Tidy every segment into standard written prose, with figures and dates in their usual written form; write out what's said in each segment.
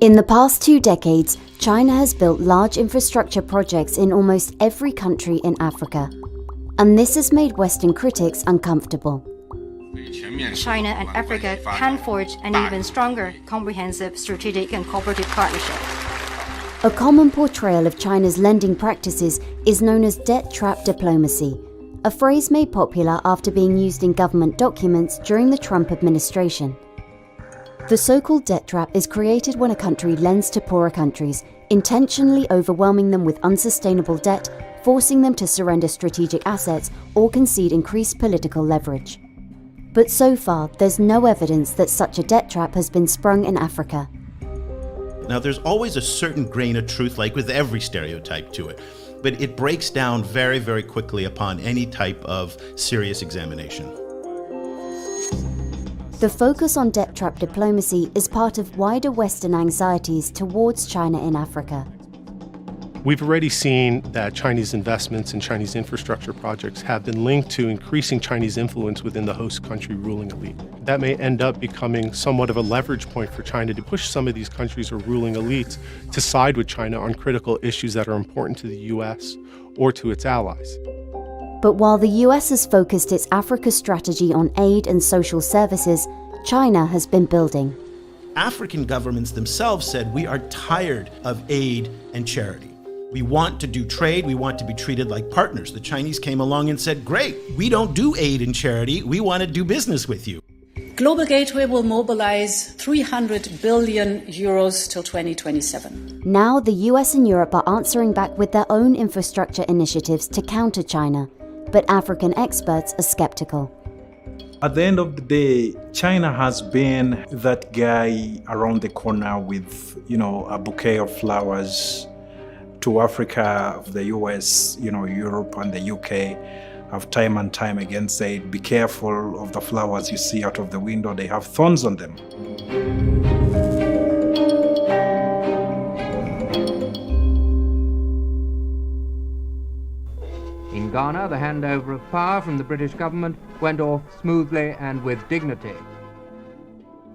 In the past 2 decades, China has built large infrastructure projects in almost every country in Africa. And this has made Western critics uncomfortable. China and Africa can forge an even stronger, comprehensive strategic and cooperative partnership. A common portrayal of China's lending practices is known as debt trap diplomacy, a phrase made popular after being used in government documents during the Trump administration. The so-called debt trap is created when a country lends to poorer countries, intentionally overwhelming them with unsustainable debt, forcing them to surrender strategic assets or concede increased political leverage. But so far, there's no evidence that such a debt trap has been sprung in Africa. Now, there's always a certain grain of truth, like with every stereotype to it, but it breaks down very, very quickly upon any type of serious examination. The focus on debt trap diplomacy is part of wider Western anxieties towards China in Africa. We've already seen that Chinese investments in Chinese infrastructure projects have been linked to increasing Chinese influence within the host country ruling elite. That may end up becoming somewhat of a leverage point for China to push some of these countries or ruling elites to side with China on critical issues that are important to the U.S. or to its allies. But while the US has focused its Africa strategy on aid and social services, China has been building. African governments themselves said, we are tired of aid and charity. We want to do trade, we want to be treated like partners. The Chinese came along and said, great, we don't do aid and charity, we want to do business with you. Global Gateway will mobilize 300 billion euros till 2027. Now the US and Europe are answering back with their own infrastructure initiatives to counter China. But African experts are skeptical. At the end of the day, China has been that guy around the corner with, a bouquet of flowers. To Africa, the US, Europe and the UK have time and time again said, be careful of the flowers you see out of the window, they have thorns on them. In Ghana, the handover of power from the British government went off smoothly and with dignity.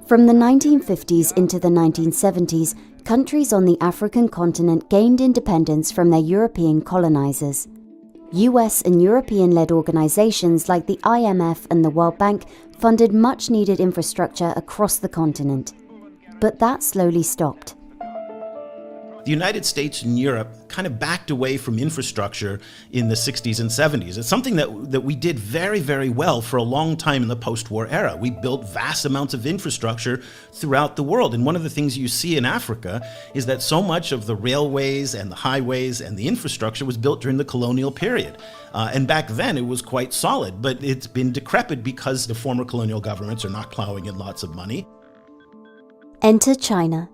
From the 1950s into the 1970s, countries on the African continent gained independence from their European colonizers. US and European-led organizations like the IMF and the World Bank funded much-needed infrastructure across the continent. But that slowly stopped. The United States and Europe kind of backed away from infrastructure in the 60s and 70s. It's something that we did very, very well for a long time in the post-war era. We built vast amounts of infrastructure throughout the world. And one of the things you see in Africa is that so much of the railways and the highways and the infrastructure was built during the colonial period. And back then it was quite solid, but it's been decrepit because the former colonial governments are not plowing in lots of money. Enter China.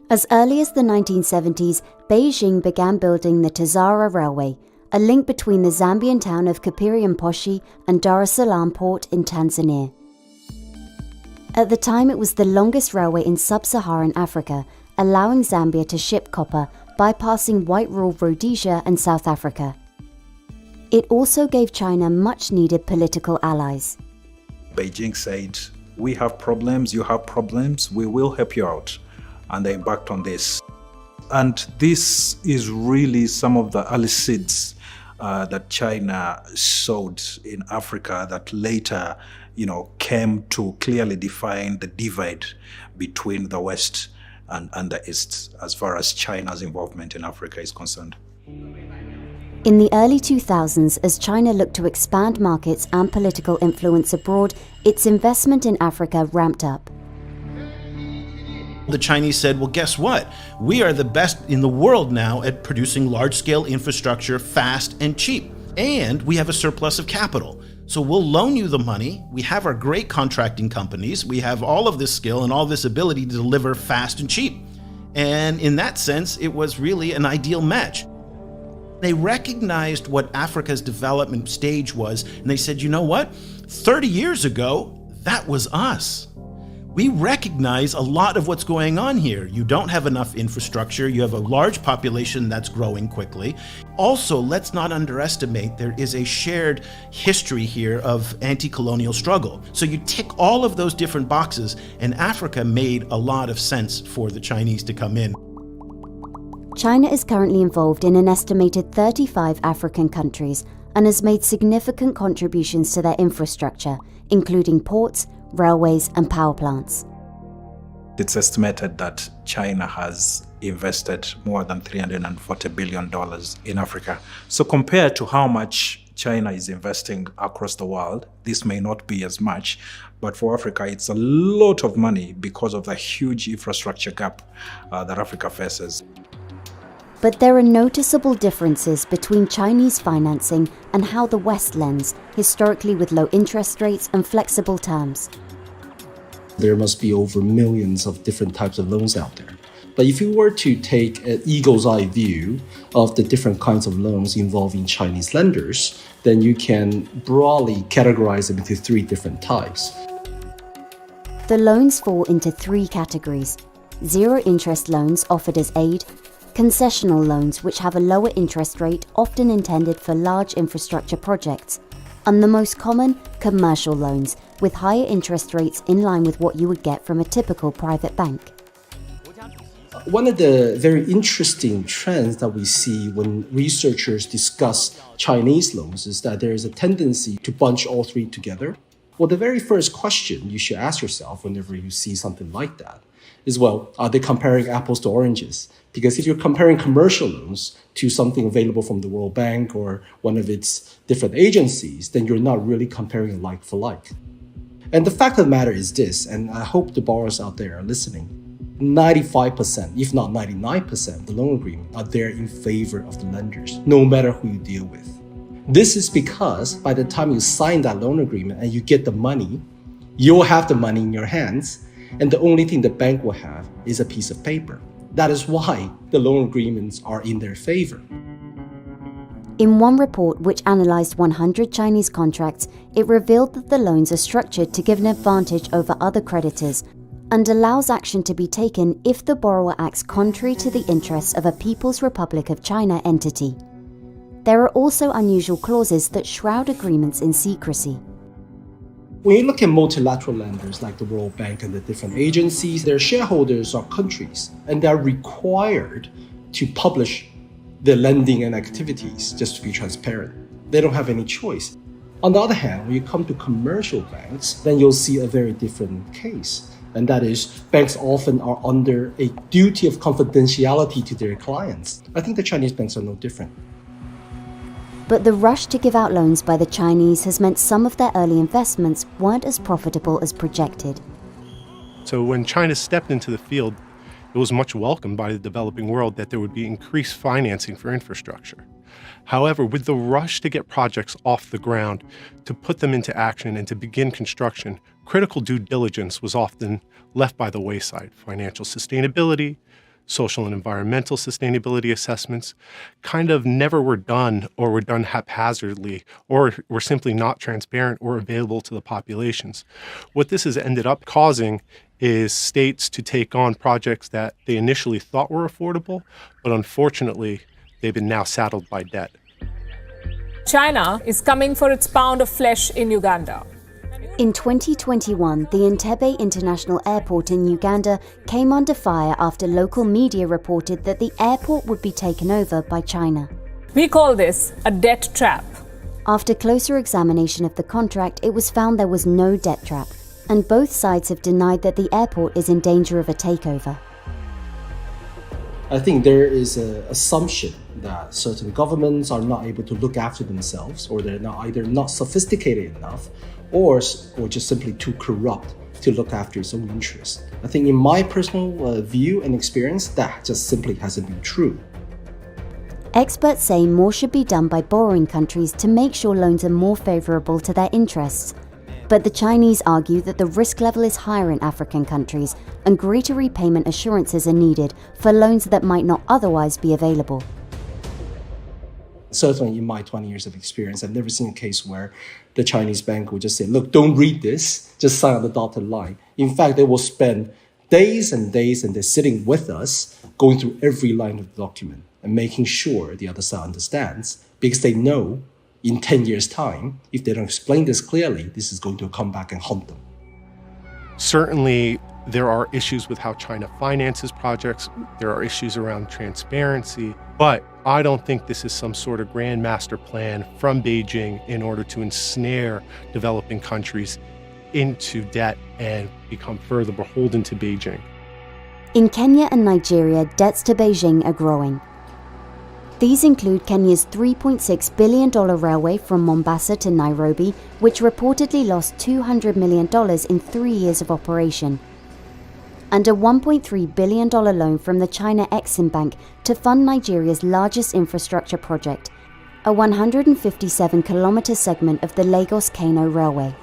As early as the 1970s, Beijing began building the Tazara Railway, a link between the Zambian town of Kapiriamposhi and Dar es Salaam port in Tanzania. At the time, it was the longest railway in sub-Saharan Africa, allowing Zambia to ship copper, bypassing white rule Rhodesia and South Africa. It also gave China much-needed political allies. Beijing said, we have problems, you have problems, we will help you out. And they embarked on this. And this is really some of the early seeds that China sowed in Africa that later, came to clearly define the divide between the West and the East as far as China's involvement in Africa is concerned. In the early 2000s, as China looked to expand markets and political influence abroad, its investment in Africa ramped up. The Chinese said, well, guess what? We are the best in the world now at producing large-scale infrastructure fast and cheap. And we have a surplus of capital. So we'll loan you the money. We have our great contracting companies. We have all of this skill and all this ability to deliver fast and cheap. And in that sense, it was really an ideal match. They recognized what Africa's development stage was, and they said, you know what? 30 years ago, that was us. We recognize a lot of what's going on here. You don't have enough infrastructure. You have a large population that's growing quickly. Also, let's not underestimate there is a shared history here of anti-colonial struggle. So you tick all of those different boxes, and Africa made a lot of sense for the Chinese to come in. China is currently involved in an estimated 35 African countries and has made significant contributions to their infrastructure, including ports, railways, and power plants. It's estimated that China has invested more than $340 billion in Africa. So compared to how much China is investing across the world, this may not be as much, but for Africa, it's a lot of money because of the huge infrastructure gap that Africa faces. But there are noticeable differences between Chinese financing and how the West lends, historically with low interest rates and flexible terms. There must be over millions of different types of loans out there. But if you were to take an eagle's eye view of the different kinds of loans involving Chinese lenders, then you can broadly categorize them into three different types. The loans fall into three categories: zero-interest loans offered as aid, concessional loans which have a lower interest rate often intended for large infrastructure projects, and the most common, commercial loans with higher interest rates in line with what you would get from a typical private bank. One of the very interesting trends that we see when researchers discuss Chinese loans is that there is a tendency to bunch all three together. Well, the very first question you should ask yourself whenever you see something like that is, well, are they comparing apples to oranges? Because if you're comparing commercial loans to something available from the World Bank or one of its different agencies, then you're not really comparing like for like. And the fact of the matter is this, and I hope the borrowers out there are listening, 95%, if not 99% of the loan agreement are there in favor of the lenders, no matter who you deal with. This is because by the time you sign that loan agreement and you get the money, you'll have the money in your hands, and the only thing the bank will have is a piece of paper. That is why the loan agreements are in their favor. In one report which analysed 100 Chinese contracts, it revealed that the loans are structured to give an advantage over other creditors and allows action to be taken if the borrower acts contrary to the interests of a People's Republic of China entity. There are also unusual clauses that shroud agreements in secrecy. When you look at multilateral lenders like the World Bank and the different agencies, their shareholders are countries, and they're required to publish their lending and activities just to be transparent. They don't have any choice. On the other hand, when you come to commercial banks, then you'll see a very different case. And that is, banks often are under a duty of confidentiality to their clients. I think the Chinese banks are no different. But the rush to give out loans by the Chinese has meant some of their early investments weren't as profitable as projected. So when China stepped into the field, it was much welcomed by the developing world that there would be increased financing for infrastructure. However, with the rush to get projects off the ground, to put them into action and to begin construction, critical due diligence was often left by the wayside. Financial sustainability, social and environmental sustainability assessments kind of never were done, or were done haphazardly, or were simply not transparent or available to the populations. What this has ended up causing is states to take on projects that they initially thought were affordable, but unfortunately, they've been now saddled by debt. China is coming for its pound of flesh in Uganda. In 2021, the Entebbe International Airport in Uganda came under fire after local media reported that the airport would be taken over by China. We call this a debt trap. After closer examination of the contract, it was found there was no debt trap, and both sides have denied that the airport is in danger of a takeover. I think there is an assumption that certain governments are not able to look after themselves, or they're either not sophisticated enough, or just simply too corrupt to look after its own interests. I think in my personal view and experience, that just simply hasn't been true. Experts say more should be done by borrowing countries to make sure loans are more favourable to their interests. But the Chinese argue that the risk level is higher in African countries and greater repayment assurances are needed for loans that might not otherwise be available. Certainly in my 20 years of experience, I've never seen a case where the Chinese bank would just say, look, don't read this, just sign on the dotted line. In fact, they will spend days and days and they're sitting with us, going through every line of the document and making sure the other side understands, because they know in 10 years' time, if they don't explain this clearly, this is going to come back and haunt them. Certainly, there are issues with how China finances projects. There are issues around transparency. But I don't think this is some sort of grand master plan from Beijing in order to ensnare developing countries into debt and become further beholden to Beijing. In Kenya and Nigeria, debts to Beijing are growing. These include Kenya's $3.6 billion railway from Mombasa to Nairobi, which reportedly lost $200 million in 3 years of operation, and a $1.3 billion loan from the China Exim Bank to fund Nigeria's largest infrastructure project, a 157-kilometre segment of the Lagos-Kano Railway.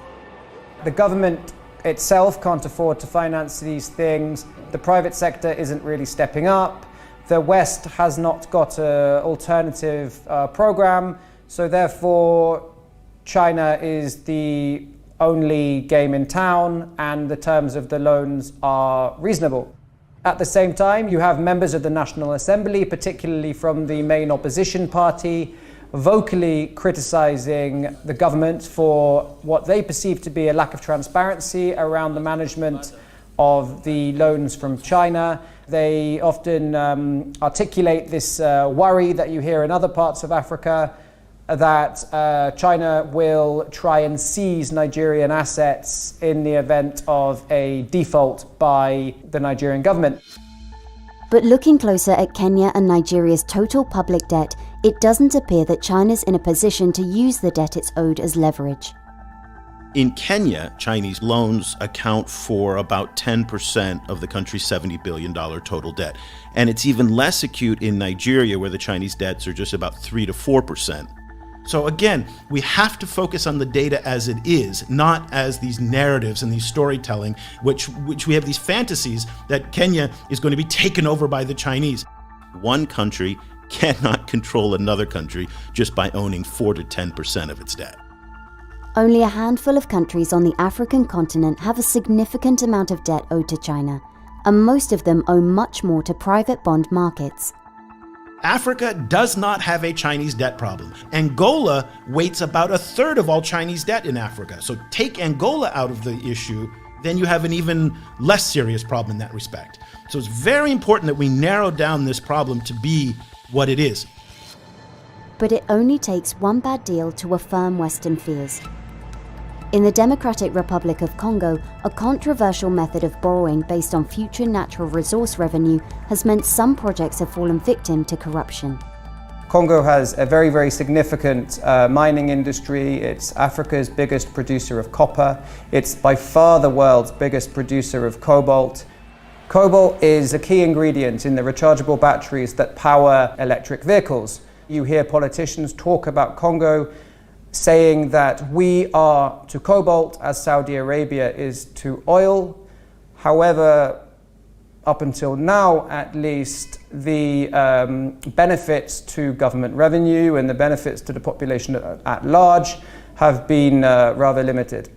The government itself can't afford to finance these things. The private sector isn't really stepping up. The West has not got an alternative program, so therefore China is the only game in town and the terms of the loans are reasonable. At the same time, you have members of the National Assembly, particularly from the main opposition party, vocally criticizing the government for what they perceive to be a lack of transparency around the management of the loans from China. They often articulate this worry that you hear in other parts of Africa that China will try and seize Nigerian assets in the event of a default by the Nigerian government. But looking closer at Kenya and Nigeria's total public debt, it doesn't appear that China's in a position to use the debt it's owed as leverage. In Kenya, Chinese loans account for about 10% of the country's $70 billion total debt. And it's even less acute in Nigeria, where the Chinese debts are just about 3 to 4%. So again, we have to focus on the data as it is, not as these narratives and these storytelling, which we have these fantasies that Kenya is going to be taken over by the Chinese. One country cannot control another country just by owning 4 to 10% of its debt. Only a handful of countries on the African continent have a significant amount of debt owed to China, and most of them owe much more to private bond markets. Africa does not have a Chinese debt problem. Angola weights about a third of all Chinese debt in Africa. So take Angola out of the issue, then you have an even less serious problem in that respect. So it's very important that we narrow down this problem to be what it is. But it only takes one bad deal to affirm Western fears. In the Democratic Republic of Congo, a controversial method of borrowing based on future natural resource revenue has meant some projects have fallen victim to corruption. Congo has a very, very significant mining industry. It's Africa's biggest producer of copper. It's by far the world's biggest producer of cobalt. Cobalt is a key ingredient in the rechargeable batteries that power electric vehicles. You hear politicians talk about Congo saying that we are to cobalt as Saudi Arabia is to oil. However, up until now at least, the benefits to government revenue and the benefits to the population at large have been rather limited.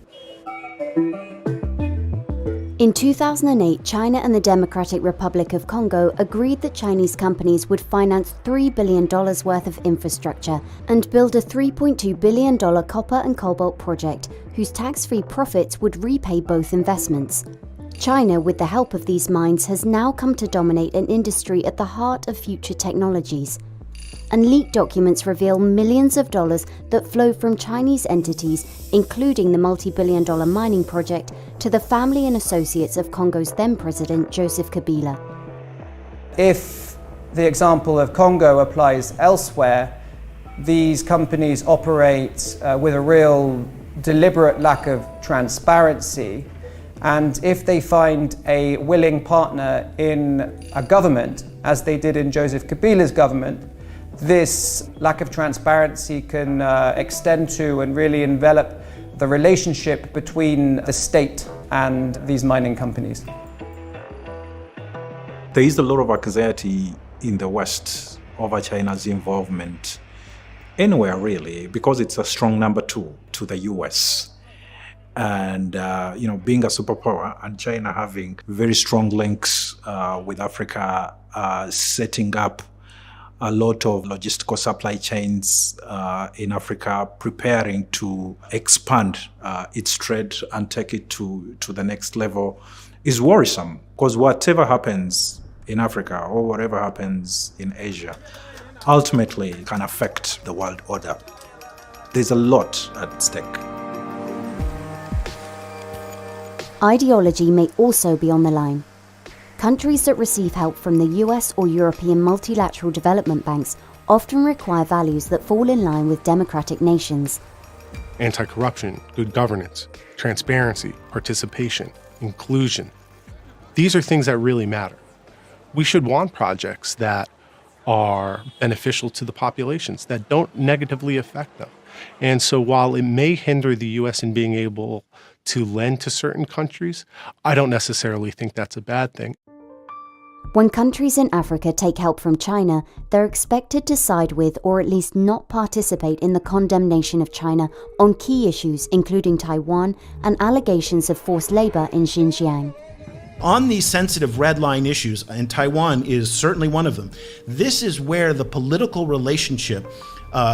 In 2008, China and the Democratic Republic of Congo agreed that Chinese companies would finance $3 billion worth of infrastructure and build a $3.2 billion copper and cobalt project whose tax-free profits would repay both investments. China, with the help of these mines, has now come to dominate an industry at the heart of future technologies. And leaked documents reveal millions of dollars that flow from Chinese entities, including the multi-billion-dollar mining project, to the family and associates of Congo's then-president, Joseph Kabila. If the example of Congo applies elsewhere, these companies operate with a real deliberate lack of transparency. And if they find a willing partner in a government, as they did in Joseph Kabila's government, this lack of transparency can extend to and really envelop the relationship between the state and these mining companies. There is a lot of anxiety in the West over China's involvement anywhere really, because it's a strong number two to the US. And, being a superpower and China having very strong links with Africa, setting up a lot of logistical supply chains in Africa, preparing to expand its trade and take it to the next level is worrisome, because whatever happens in Africa or whatever happens in Asia ultimately can affect the world order. There's a lot at stake. Ideology may also be on the line. Countries that receive help from the US or European multilateral development banks often require values that fall in line with democratic nations. Anti-corruption, good governance, transparency, participation, inclusion. These are things that really matter. We should want projects that are beneficial to the populations, that don't negatively affect them. And so while it may hinder the US in being able to lend to certain countries, I don't necessarily think that's a bad thing. When countries in Africa take help from China, they're expected to side with or at least not participate in the condemnation of China on key issues including Taiwan and allegations of forced labor in Xinjiang. On these sensitive red line issues, and Taiwan is certainly one of them, this is where the political relationship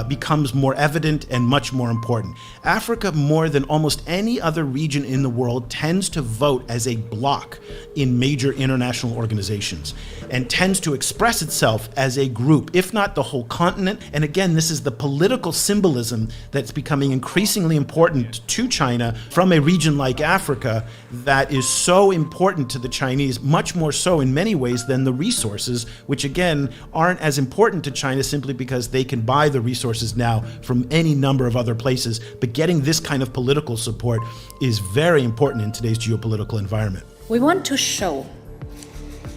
becomes more evident and much more important. Africa, more than almost any other region in the world, tends to vote as a bloc in major international organizations and tends to express itself as a group, if not the whole continent. And again, this is the political symbolism that's becoming increasingly important to China from a region like Africa that is so important to the Chinese, much more so in many ways than the resources, which again aren't as important to China simply because they can buy the resources now from any number of other places. But getting this kind of political support is very important in today's geopolitical environment. We want to show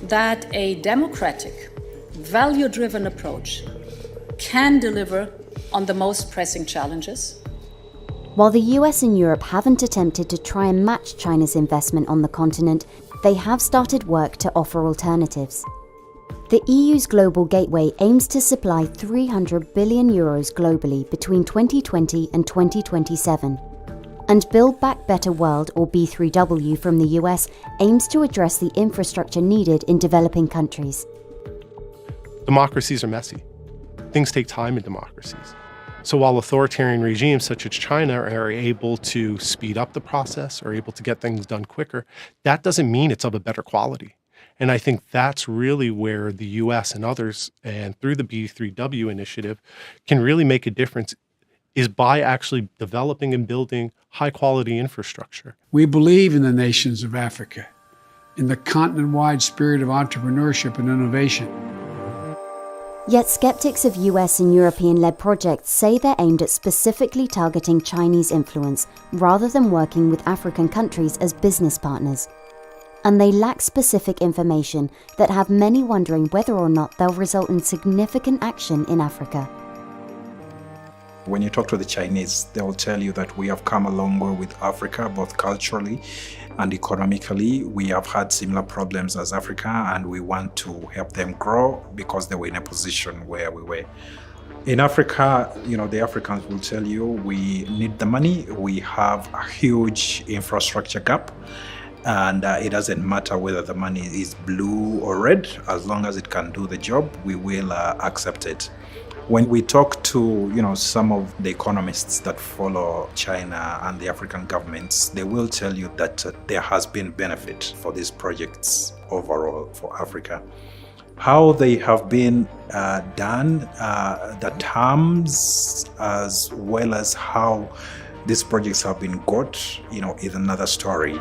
that a democratic, value-driven approach can deliver on the most pressing challenges. While the US and Europe haven't attempted to try and match China's investment on the continent, they have started work to offer alternatives. The EU's Global Gateway aims to supply €300 billion globally between 2020 and 2027. And Build Back Better World, or B3W from the US, aims to address the infrastructure needed in developing countries. Democracies are messy. Things take time in democracies. So while authoritarian regimes such as China are able to speed up the process or able to get things done quicker, that doesn't mean it's of a better quality. And I think that's really where the US and others, and through the B3W initiative, can really make a difference, is by actually developing and building high-quality infrastructure. We believe in the nations of Africa, in the continent-wide spirit of entrepreneurship and innovation. Yet skeptics of US and European-led projects say they're aimed at specifically targeting Chinese influence rather than working with African countries as business partners. And they lack specific information that have many wondering whether or not they'll result in significant action in Africa. When you talk to the Chinese, they will tell you that we have come a long way with Africa, both culturally and economically. We have had similar problems as Africa, and we want to help them grow because they were in a position where we were. In Africa, the Africans will tell you we need the money. We have a huge infrastructure gap. And it doesn't matter whether the money is blue or red, as long as it can do the job, we will accept it. When we talk to some of the economists that follow China and the African governments, they will tell you that there has been benefit for these projects overall for Africa. How they have been done, the terms, as well as how these projects have been got, is another story.